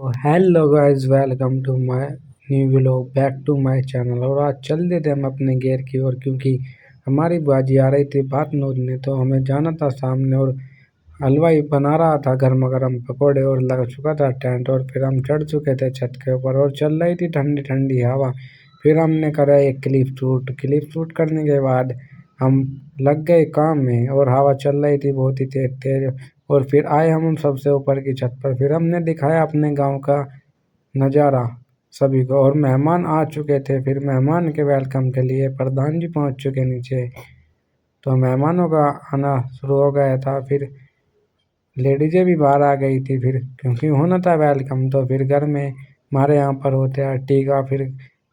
Hello guys, welcome to my new vlog, back to my channel. और आज चल देते हम अपने गेर की ओर, क्योंकि हमारी बाजी आ रही थी बात नोचने, तो हमें जाना था सामने। और हलवाई बना रहा था गर्मा गर्म पकौड़े और लग चुका था टेंट। और फिर हम चढ़ चुके थे छत के ऊपर और चल रही थी ठंडी ठंडी हवा। फिर हमने करा एक क्लिप शूट करने के बाद हम लग गए काम में और हवा चल रही थी बहुत ही तेज तेज। और फिर आए हम सबसे ऊपर की छत पर। फिर हमने दिखाया अपने गांव का नज़ारा सभी को, और मेहमान आ चुके थे। फिर मेहमान के वेलकम के लिए प्रधान जी पहुंच चुके नीचे, तो मेहमानों का आना शुरू हो गया था। फिर लेडीजें भी बाहर आ गई थी, फिर क्योंकि होना था वेलकम। तो फिर घर में हमारे यहाँ पर होते हैं टीका, फिर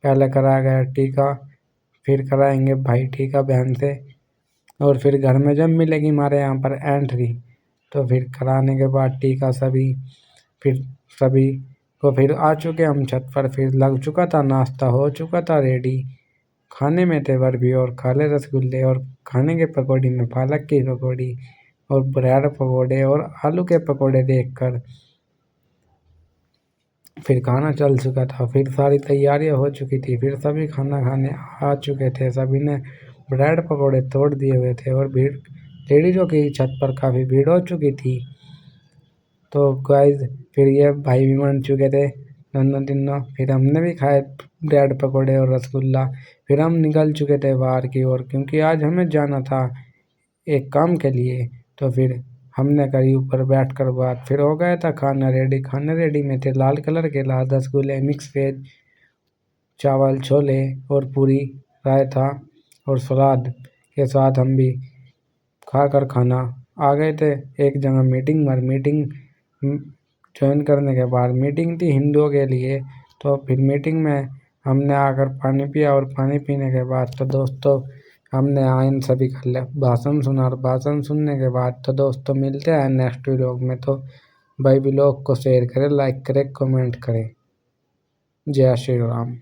पहले कराया गया टीका, फिर कराएंगे भाई टीका बहन से। और फिर घर में जब मिलेगी हमारे यहाँ पर एंट्री, तो फिर कराने के बाद टीका फिर सभी को फिर आ चुके हम छत पर। फिर लग चुका था नाश्ता, हो चुका था रेडी। खाने में थे बर्फी और काले रसगुल्ले, और खाने के पकौड़ी में पालक की पकौड़ी और ब्रेड पकौड़े और आलू के पकौड़े देखकर फिर खाना चल चुका था। फिर सारी तैयारियां हो चुकी थी, फिर सभी खाना खाने आ चुके थे। सभी ने ब्रेड पकौड़े तोड़ दिए हुए थे और भीड़ लेडीजों की छत पर काफ़ी भीड़ हो चुकी थी। तो गाइस, फिर ये भाई भी मान चुके थे दोनों तीनों। फिर हमने भी खाए ब्रेड पकौड़े और रसगुल्ला। फिर हम निकल चुके थे बाहर की ओर, क्योंकि आज हमें जाना था एक काम के लिए। तो फिर हमने करी ऊपर बैठ कर बात। फिर हो गया था खाना रेडी। खाने रेडी में थे लाल कलर के लाल रसगुल्ले, मिक्स वेज, चावल, छोले और पूरी, रायता और सलाद के साथ हम भी खाकर खाना आ गए थे एक जगह मीटिंग ज्वाइन करने के बाद। मीटिंग थी हिंदुओं के लिए, तो फिर मीटिंग में हमने आकर पानी पिया। और पानी पीने के बाद तो दोस्तों हमने आयन सभी का भाषण सुना। और भाषण सुनने के बाद तो दोस्तों मिलते हैं नेक्स्ट व्लॉग में। तो भाई व्लॉग को शेयर करें, लाइक करें, कमेंट करें। जय श्री राम।